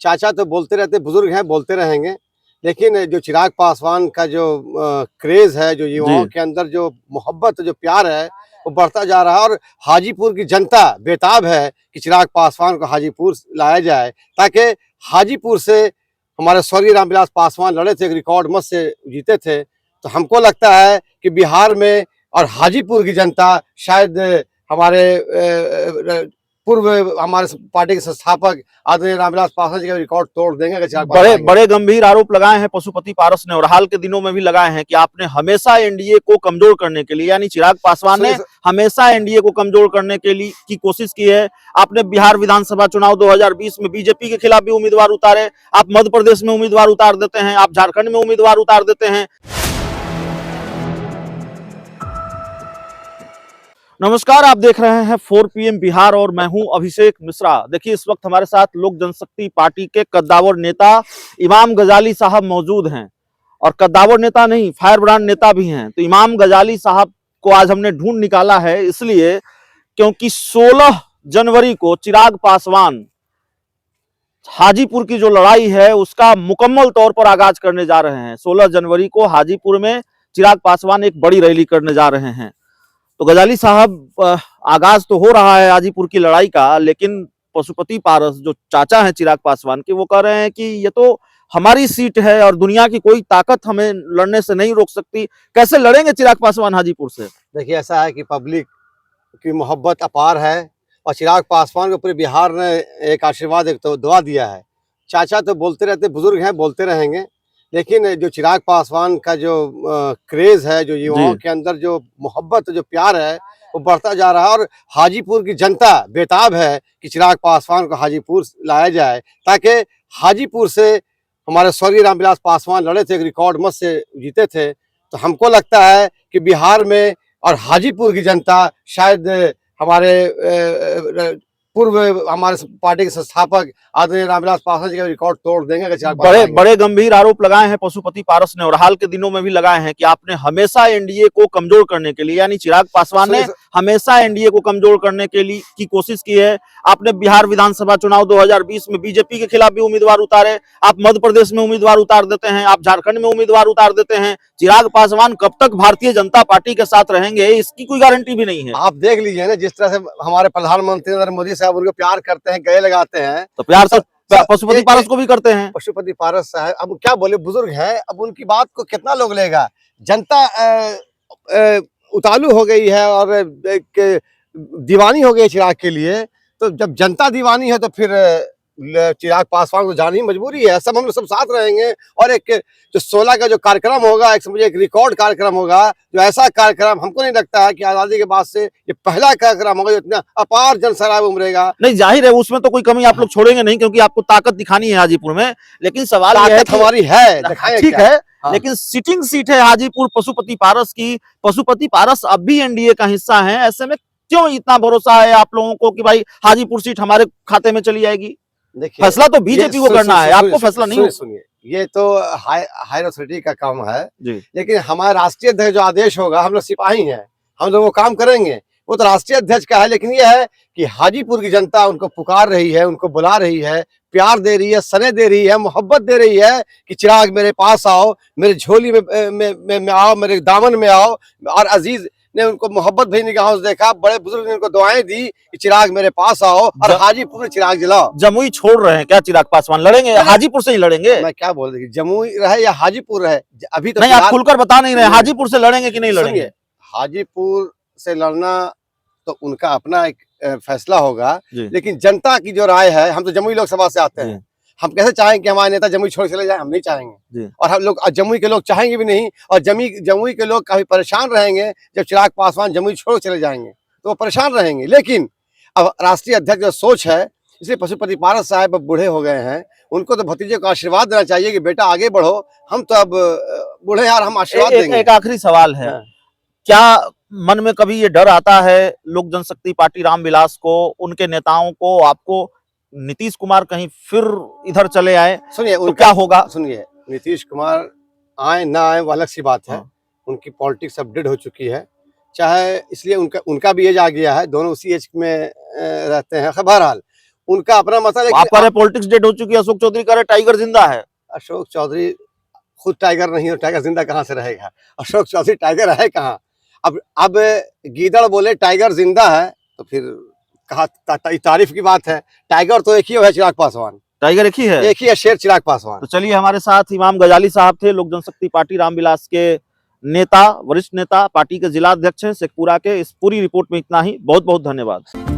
चाचा तो बोलते रहते, बुजुर्ग हैं, बोलते रहेंगे। लेकिन जो चिराग पासवान का जो क्रेज़ है, जो युवाओं जी। के अंदर जो मोहब्बत, जो प्यार है, वो बढ़ता जा रहा है और हाजीपुर की जनता बेताब है कि चिराग पासवान को हाजीपुर लाया जाए, ताकि हाजीपुर से हमारे स्वर्गीय रामविलास पासवान लड़े थे, एक रिकॉर्ड मत से जीते थे। तो हमको लगता है कि बिहार में और हाजीपुर की जनता शायद हमारे पूर्व हमारे पार्टी के संस्थापक आदरणीय रामविलास पासवान जी का रिकॉर्ड तोड़ देंगे अगर चिराग पासवान बड़े आएंगे। बड़े गंभीर आरोप लगाए हैं पशुपति पारस ने और हाल के दिनों में भी लगाए हैं कि आपने हमेशा एनडीए को कमजोर करने के लिए, यानी चिराग पासवान ने हमेशा एनडीए को कमजोर करने के लिए की कोशिश की है। आपने बिहार विधानसभा चुनाव 2020 में बीजेपी के खिलाफ भी उम्मीदवार उतारे, आप मध्य प्रदेश में उम्मीदवार उतार देते हैं, आप झारखंड में उम्मीदवार उतार देते हैं। नमस्कार, आप देख रहे हैं 4 PM बिहार और मैं हूं अभिषेक मिश्रा। देखिए, इस वक्त हमारे साथ लोक जनशक्ति पार्टी के कद्दावर नेता इमाम गजाली साहब मौजूद हैं और कद्दावर नेता नहीं, फायर ब्रांड नेता भी हैं। तो इमाम गजाली साहब को आज हमने ढूंढ निकाला है इसलिए क्योंकि 16 जनवरी को चिराग पासवान हाजीपुर की जो लड़ाई है उसका मुकम्मल तौर पर आगाज करने जा रहे हैं। 16 जनवरी को हाजीपुर में चिराग पासवान एक बड़ी रैली करने जा रहे हैं। तो गजाली साहब, आगाज तो हो रहा है हाजीपुर की लड़ाई का, लेकिन पशुपति पारस जो चाचा हैं चिराग पासवान के, वो कह रहे हैं कि ये तो हमारी सीट है और दुनिया की कोई ताकत हमें लड़ने से नहीं रोक सकती। कैसे लड़ेंगे चिराग पासवान हाजीपुर से? देखिए, ऐसा है कि पब्लिक की मोहब्बत अपार है और चिराग पासवान को पूरे बिहार ने एक आशीर्वाद, एक तो दुआ दिया है। चाचा तो बोलते रहते, बुजुर्ग हैं, बोलते रहेंगे। लेकिन जो चिराग पासवान का जो क्रेज़ है, जो युवाओं के अंदर जो मोहब्बत, जो प्यार है, वो बढ़ता जा रहा है और हाजीपुर की जनता बेताब है कि चिराग पासवान को हाजीपुर लाया जाए, ताकि हाजीपुर से हमारे स्वर्गीय रामविलास पासवान लड़े थे, एक रिकॉर्ड मत से जीते थे। तो हमको लगता है कि बिहार में और हाजीपुर की जनता शायद हमारे पूर्व हमारे पार्टी के संस्थापक आदरणीय रामविलास पासवान जी का रिकॉर्ड तोड़ देंगे अगर चिराग पासवान आएंगे। बड़े गंभीर आरोप लगाए हैं पशुपति पारस ने और हाल के दिनों में भी लगाए हैं कि आपने हमेशा एनडीए को कमजोर करने के लिए, यानी चिराग पासवान ने हमेशा एनडीए को कमजोर करने के लिए की कोशिश की है। आपने बिहार विधानसभा चुनाव 2020 में बीजेपी के खिलाफ भी उम्मीदवार उतारे, आप मध्य प्रदेश में उम्मीदवार उतार देते हैं, आप झारखंड में उम्मीदवार उतार देते हैं। चिराग पासवान कब तक भारतीय जनता पार्टी के साथ रहेंगे, इसकी कोई गारंटी भी नहीं है। आप देख लीजिए ना, जिस तरह से हमारे प्रधानमंत्री नरेंद्र मोदी साहब उनको प्यार करते हैं, गले लगाते हैं, तो प्यार तो पशुपति पारस को भी करते हैं। पशुपति पारस साहब अब क्या बोले, बुजुर्ग हैं, अब उनकी बात को कितना लोग लेगा। जनता उतालू हो गई है और एक दीवानी हो गई है चिराग के लिए। तो जब जनता दीवानी है तो फिर चिराग पासवान को जानी मजबूरी है। सब हम लोग सब साथ रहेंगे और एक जो 16 का जो कार्यक्रम होगा, एक समझिए एक रिकॉर्ड कार्यक्रम होगा, जो ऐसा कार्यक्रम हमको नहीं लगता है कि आजादी के बाद से ये पहला कार्यक्रम होगा जो इतना अपार जनसराब उमड़ेगा। नहीं, जाहिर है उसमें तो कोई कमी आप लोग छोड़ेंगे नहीं, क्योंकि आपको ताकत दिखानी है हाजीपुर में। लेकिन सवाल यह है कि हमारी है, ठीक है, लेकिन सिटिंग सीट है हाजीपुर पशुपति पारस की। पशुपति पारस अब भी एनडीए का हिस्सा है। ऐसे में क्यों इतना भरोसा है आप लोगों को कि भाई हाजीपुर सीट हमारे खाते में चली जाएगी? देखिए, फैसला तो बीजेपी को करना है, आपको फैसला नहीं। सुनिए, ये तो हायर अथॉरिटी का काम है जी। लेकिन हमारे राष्ट्रीय अध्यक्ष जो आदेश होगा, हम लोग सिपाही हैं, हम लोग वो काम करेंगे, वो तो राष्ट्रीय अध्यक्ष का है। लेकिन ये है कि हाजीपुर की जनता उनको पुकार रही है, उनको बुला रही है, प्यार दे रही है, स्नेह दे रही है, मोहब्बत दे रही है कि चिराग मेरे पास आओ, मेरे झोली में आओ, मेरे दामन में आओ। और अजीज ने उनको मोहब्बत भरी निगाहों से देखा, बड़े बुजुर्ग ने उनको दुआएं दी कि चिराग मेरे पास आओ और हाजीपुर में चिराग जलाओ। जमुई छोड़ रहे हैं क्या चिराग पासवान? लड़ेंगे हाजीपुर से ही लड़ेंगे। मैं क्या बोल रही, जमुई रहे या हाजीपुर रहे, अभी तो नहीं, आप खुलकर बता नहीं रहे, हाजीपुर से लड़ेंगे कि नहीं लड़ेंगे? हाजीपुर से लड़ना तो उनका अपना एक फैसला होगा, लेकिन जनता की जो राय है, हम तो जमुई लोकसभा से आते हैं, हम कैसे चाहेंगे कि हमारे नेता जमुई छोड़ चले जाए? हम नहीं चाहेंगे और हम लोग जमुई के लोग चाहेंगे भी नहीं। और जमुई के लोग काफी परेशान रहेंगे जब चिराग पासवान जमुई छोड़ चले जाएंगे, तो वो परेशान रहेंगे। लेकिन अब राष्ट्रीय अध्यक्ष जो सोच है, इसलिए पशुपति पारस साहब अब बूढ़े हो गए हैं, उनको तो भतीजे को आशीर्वाद देना चाहिए कि बेटा आगे बढ़ो, हम तो अब बूढ़े यार, हम आशीर्वाद देंगे। एक आखिरी सवाल है, क्या मन में कभी ये डर आता है लोक जनशक्ति पार्टी रामविलास को, उनके नेताओं को, आपको, नीतीश कुमार कहीं फिर इधर चले आए? सुनिए, तो क्या होगा? सुनिए, नीतीश कुमार आए ना आए वो अलग सी बात है। उनकी पॉलिटिक्स अपडेट हो चुकी है, चाहे इसलिए उनका भी एज आ गया है, दोनों उसी एज में रहते हैं। बहरहाल उनका अपना मसला है। आप कह रहे पॉलिटिक्स डेड हो चुकी है, अशोक चौधरी कह रहे टाइगर जिंदा है। अशोक चौधरी खुद टाइगर नहीं है, टाइगर जिंदा कहाँ से रहेगा? अशोक चौधरी टाइगर है कहाँ? अब गीदड़ बोले टाइगर जिंदा है तो फिर कहा तारीफ की बात है। टाइगर तो एक ही है, चिराग पासवान। टाइगर एक ही है, एक ही है, शेर चिराग पासवान। तो चलिए हमारे साथ इमाम गजाली साहब थे, लोक जनशक्ति पार्टी रामविलास के नेता, वरिष्ठ नेता, पार्टी के जिला अध्यक्ष हैं शेखपुरा के। इस पूरी रिपोर्ट में इतना ही, बहुत बहुत धन्यवाद।